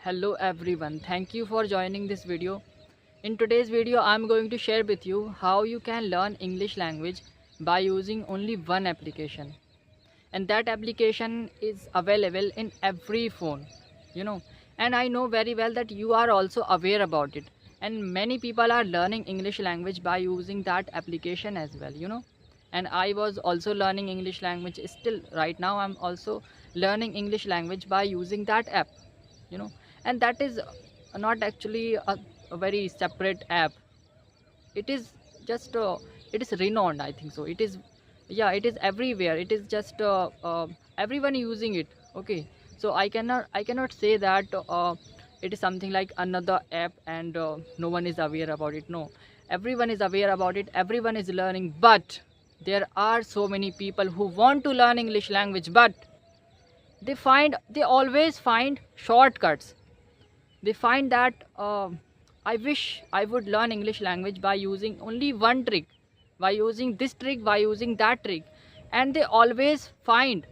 Hello everyone, thank you for joining this video. In today's video I'm going to share with you how you can learn English language by using only one application, and that application is available in every phone, you know and I know very well that you are also aware about it, and many people are learning English language by using that application as well. And I was also learning English language. Still right now I'm also learning English language by using that app you know and that is not actually a very separate app. It is just it is renowned, I think so. It is, yeah, it is everywhere. It is just everyone using it. Okay, so I cannot say that it is something like another app and no one is aware about it. No, everyone is aware about it, everyone is learning, but there are so many people who want to learn English language, but they always find shortcuts. They find that I wish I would learn English language by using only one trick, by using this trick, by using that trick, and they always find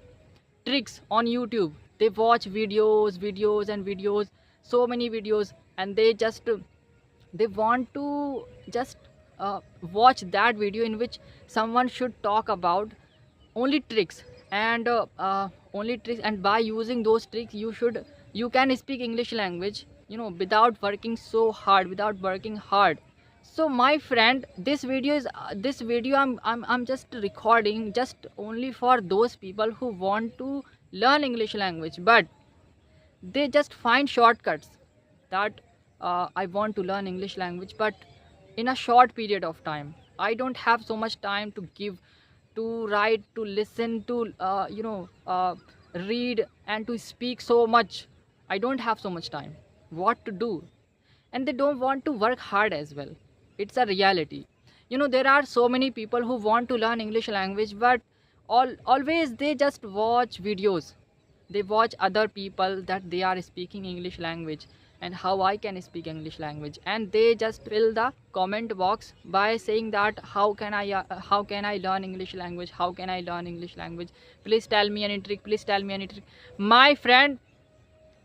tricks on YouTube. They watch videos and videos, so many videos, and they want to just watch that video in which someone should talk about only tricks, and only tricks, and by using those tricks you can speak English language, without working so hard, without working hard. So my friend, this video I'm just recording just only for those people who want to learn English language, but they just find shortcuts that I want to learn English language, but in a short period of time. I don't have so much time to give, to write, to listen, to read, and to speak so much. I don't have so much time. What to do? And they don't want to work hard as well. It's a reality. There are so many people who want to learn English language, but always they just watch videos. They watch other people that they are speaking English language and how I can speak English language, and they just fill the comment box by saying that how can I learn English language, how can I learn English language, please tell me any trick, please tell me any trick. My friend,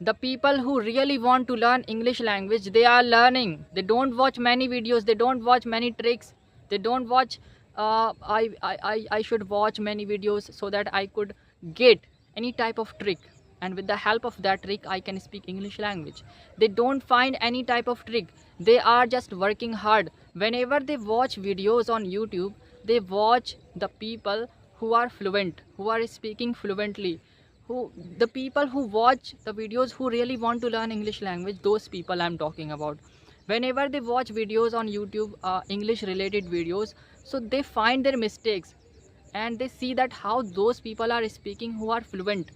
the people who really want to learn English language, they are learning. They don't watch many videos, they don't watch many tricks, they don't watch I should watch many videos so that I could get any type of trick, and with the help of that trick I can speak English language. They don't find any type of trick, they are just working hard. Whenever they watch videos on YouTube, they watch the people who are fluent, who are speaking fluently, who the people who watch the videos who really want to learn English language. Those people I'm talking about. Whenever they watch videos on YouTube, English related videos, so they find their mistakes, and they see that how those people are speaking who are fluent.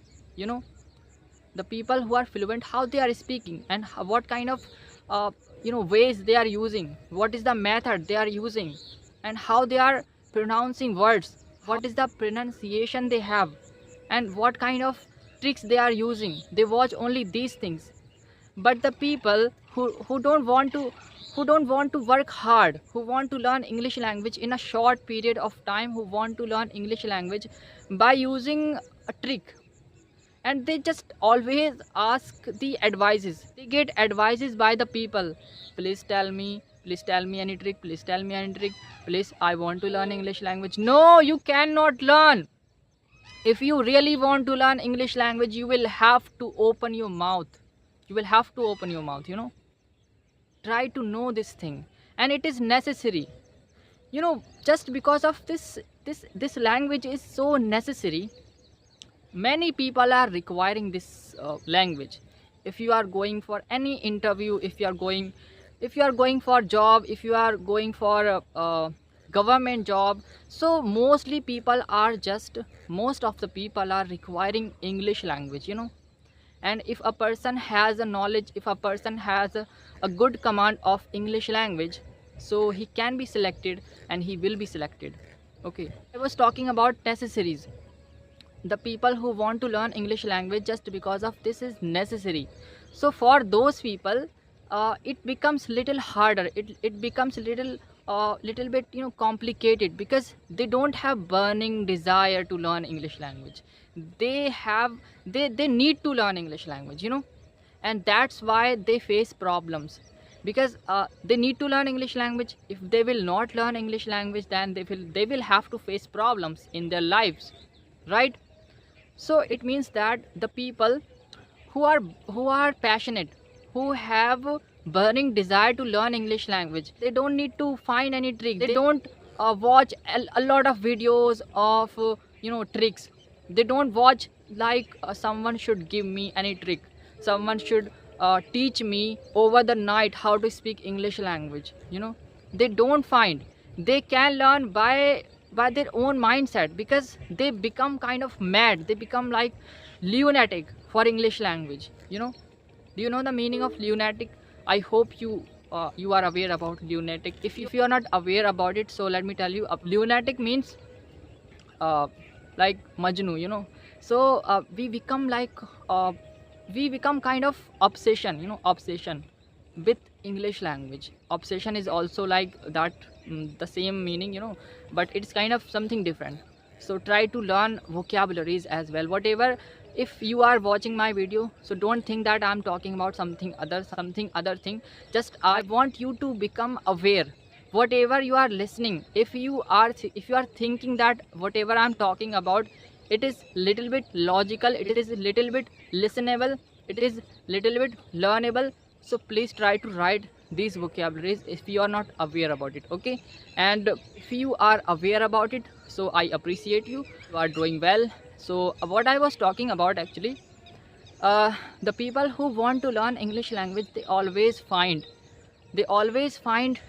The people who are fluent, how they are speaking, and what kind of ways they are using, what is the method they are using, and how they are pronouncing words, what is the pronunciation they have, and what kind of tricks they are using. They watch only these things. But the people who don't want to work hard, who want to learn English language in a short period of time, who want to learn English language by using a trick, and they just always ask the advices. They get advices by the people. Please tell me, please tell me any trick, please tell me any trick, please, I want to learn English language. No, you cannot learn. If you really want to learn English language, you will have to open your mouth. You will have to open your mouth. Try to know this thing, and it is necessary. Just because of this language is so necessary, many people are requiring this language. If you are going for any interview, if you are going for job, if you are going for government job, so most of the people are requiring English language. And if a person has a knowledge, if a person has a good command of English language, so he can be selected, and he will be selected. Okay, I was talking about necessaries. The people who want to learn English language just because of this is necessary. So for those people, it becomes little harder, it becomes little bit complicated, because they don't have burning desire to learn English language. They need to learn English language, and that's why they face problems, because they need to learn English language. If they will not learn English language, then they will have to face problems in their lives, right? So it means that the people who are passionate, who have burning desire to learn English language, they don't need to find any trick. They don't watch a lot of videos of tricks. They don't watch like someone should give me any trick, someone should teach me over the night how to speak English language. They don't find. They can learn by their own mindset, because they become kind of mad, they become like lunatic for English language. Do you know the meaning of lunatic? I hope you are aware about lunatic. If you are not aware about it, so let me tell you. Lunatic means like Majnu. So we become kind of obsession with English language. Obsession is also like that, the same meaning, but it's kind of something different. So try to learn vocabularies as well. Whatever, if you are watching my video, so don't think that I'm talking about something other thing. Just I want you to become aware. Whatever you are listening, if you are thinking that whatever I'm talking about, it is little bit logical, it is little bit listenable, it is little bit learnable, so please try to write these vocabularies if you are not aware about it, okay? And if you are aware about it, so I appreciate you are doing well. So what I was talking about actually, the people who want to learn English language, they always find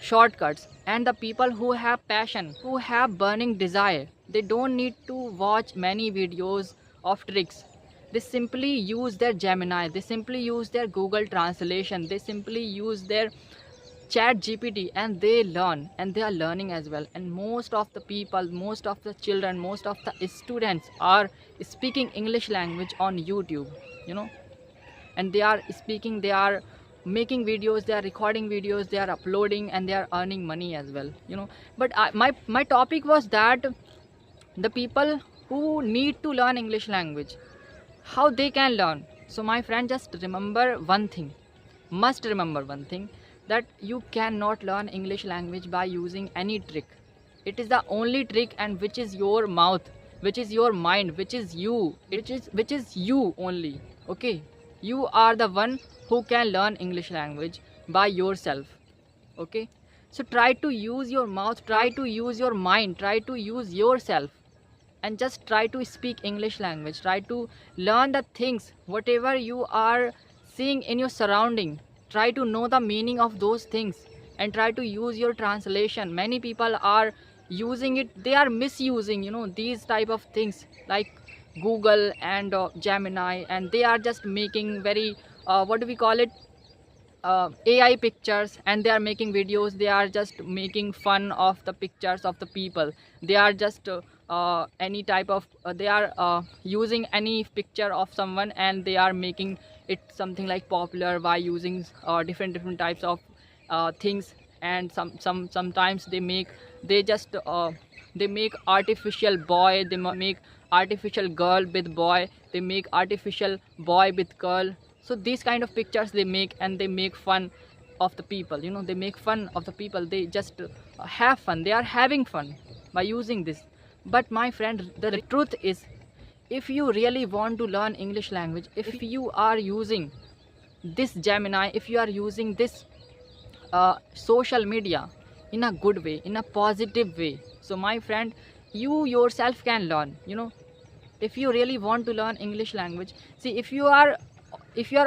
shortcuts. And the people who have passion, who have burning desire, they don't need to watch many videos of tricks. They simply use their Gemini, they simply use their Google Translation, they simply use their Chat GPT, and they learn, and they are learning as well. And most of the people, most of the children, most of the students are speaking English language on YouTube, and they are speaking, they are making videos, they are recording videos, they are uploading, and they are earning money as well. But my topic was that the people who need to learn English language, how they can learn. So my friend, just remember one thing, must remember one thing, that you cannot learn English language by using any trick. It is the only trick, and which is your mouth, which is your mind, which is you, which is you only, okay? You are the one who can learn English language by yourself, okay? So try to use your mouth, try to use your mind, try to use yourself, and just try to speak English language. Try to learn the things, whatever you are seeing in your surrounding. Try to know the meaning of those things, and try to use your translation. Many people are using it, they are misusing these type of things like Google and Gemini, and they are just making very what do we call it, AI pictures, and they are making videos, they are just making fun of the pictures of the people. They are just any type of they are using any picture of someone, and they are making it something like popular by using different types of things. And sometimes they make artificial boy, they make artificial girl with boy, they make artificial boy with girl. So these kind of pictures they make, and they make fun of the people. They make fun of the people, they just have fun, they are having fun by using this. But my friend, the truth is, if you really want to learn English language, if you are using this Gemini, if you are using this social media in a good way, in a positive way, so my friend, you yourself can learn. If you really want to learn English language, see, if you are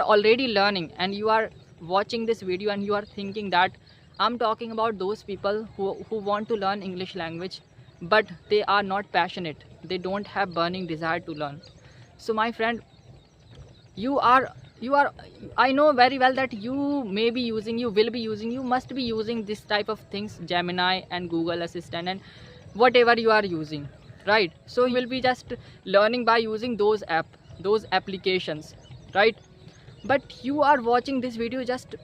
already learning, and you are watching this video, and you are thinking that I'm talking about those people who want to learn English language, but they are not passionate, they don't have burning desire to learn. So my friend, you are I know very well that you will be using, you must be using this type of things, Gemini and Google Assistant and whatever you are using, right? So you will be just learning by using those applications, right? But you are watching this video just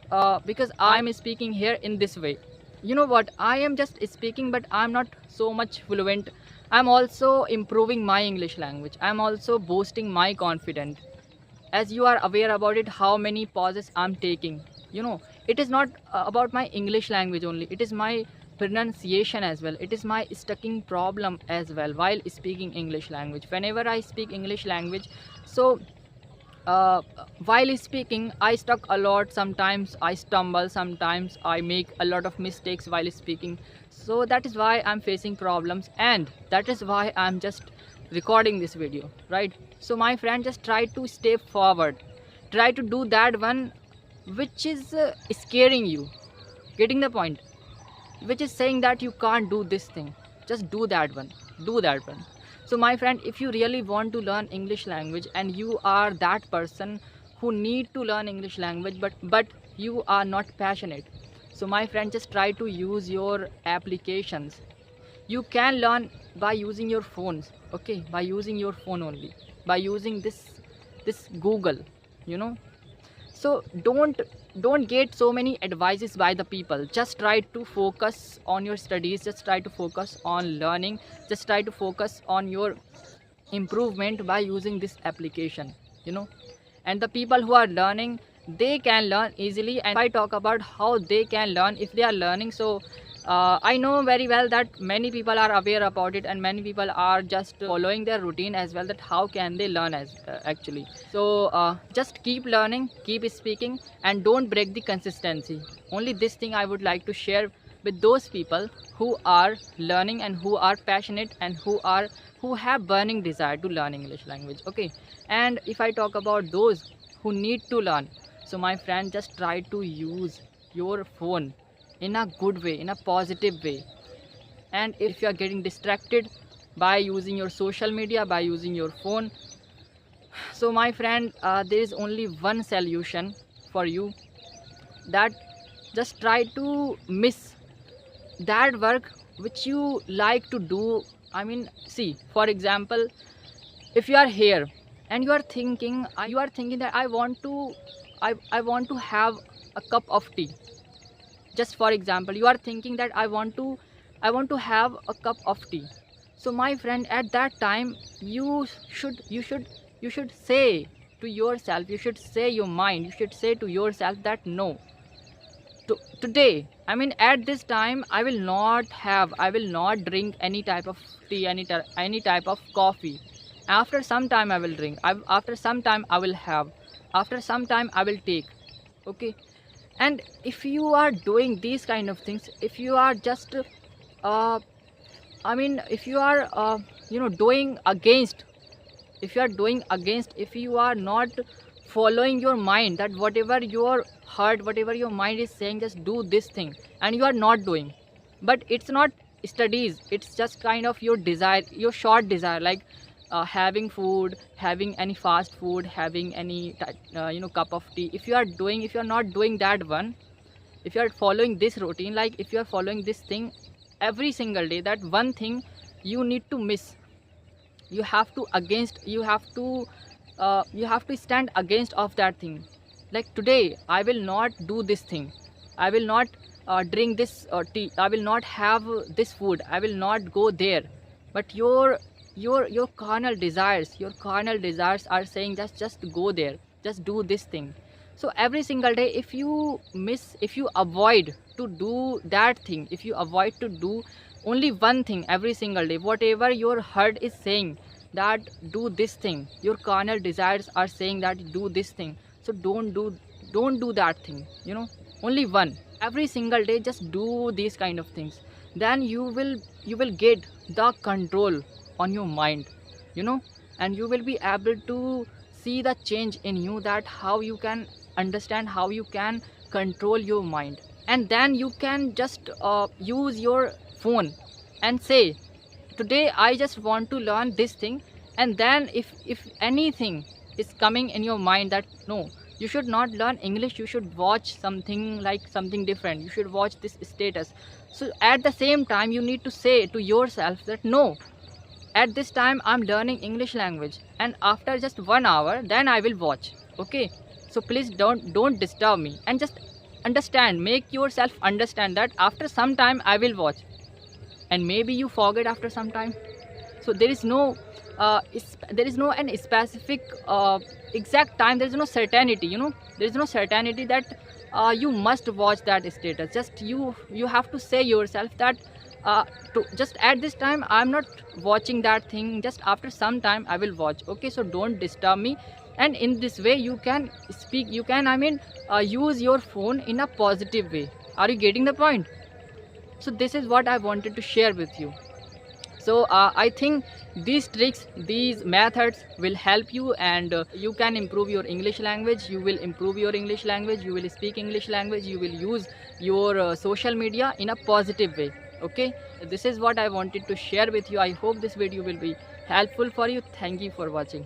because I am speaking here in this way. You know what, I am just speaking, but I'm not so much fluent. I'm also improving my English language, I'm also boosting my confidence. as you are aware about it, how many pauses I'm taking. It is not about my English language only, it is my pronunciation as well, it is my stucking problem as well while speaking English language. Whenever I speak English language, so uh, while speaking I stuck a lot, sometimes I stumble, sometimes I make a lot of mistakes while speaking. So that is why I'm facing problems, and that is why I'm just recording this video, right? So my friend, just try to step forward, try to do that one which is scaring you, getting the point, which is saying that you can't do this thing. Just do that one, do that one. So my friend, if you really want to learn English language and you are that person who need to learn English language, but you are not passionate, so my friend, just try to use your applications. You can learn by using your phones, okay, by using your phone only, by using this Google, you know. So don't get so many advices by the people. Just try to focus on your studies, just try to focus on learning, just try to focus on your improvement by using this application, you know. And the people who are learning, they can learn easily. And if I talk about how they can learn, if they are learning, so I know very well that many people are aware about it, and many people are just following their routine as well, that how can they learn as actually. So just keep learning, keep speaking, and don't break the consistency. Only this thing I would like to share with those people who are learning and who are passionate and who have burning desire to learn English language, okay. And if I talk about those who need to learn, so my friend, just try to use your phone in a good way, in a positive way. And if you are getting distracted by using your social media, by using your phone, so my friend, there is only one solution for you, that just try to miss that work which you like to do. I mean, see, for example, if you are here and you are thinking that I want to have a cup of tea. Just for example, you are thinking that I want to have a cup of tea. So my friend, at that time you should say to yourself, you should say your mind, you should say to yourself that no, today, I mean at this time, I will not drink any type of tea, any type of coffee. After some time I will drink, after some time I will have, after some time I will take, okay. And if you are doing these kind of things, if you are just if you are doing against, if you are not following your mind, that whatever your heart, whatever your mind is saying, just do this thing, and you are not doing, but it's not studies, it's just kind of your desire, your short desire, like having food, having any fast food, having any cup of tea. If you are not doing that one, if you are following this routine, like if you are following this thing every single day, that one thing you need to miss. You have to stand against of that thing. Like today I will not do this thing, I will not drink this tea, I will not have this food, I will not go there. But your carnal desires, are saying just go there, just do this thing. So every single day, if you avoid to do that thing, if you avoid to do only one thing every single day, whatever your heart is saying that do this thing, your carnal desires are saying that do this thing, so don't do that thing, only one. Every single day just do these kind of things, then you will get the control on your mind, and you will be able to see the change in you, that how you can understand, how you can control your mind. And then you can just use your phone and say, today I just want to learn this thing. And then if anything is coming in your mind that no, you should not learn English, you should watch something different, you should watch this status, so at the same time you need to say to yourself that no, at this time I'm learning English language, and after just 1 hour then I will watch, okay. So please don't disturb me, and just understand, make yourself understand that after some time I will watch, and maybe you forget after some time. So there is no there is no an specific exact time. There is no certainty, there is no certainty that you must watch that status. Just you have to say yourself that just at this time I'm not watching that thing, just after some time I will watch. Okay, so don't disturb me. And in this way you can speak, you can, use your phone in a positive way. Are you getting the point? So this is what I wanted to share with you. So I think these tricks, these methods will help you, and you can improve your English language. You will improve your English language, you will speak English language, you will use your social media in a positive way. Okay, this is what I wanted to share with you. I hope this video will be helpful for you. Thank you for watching.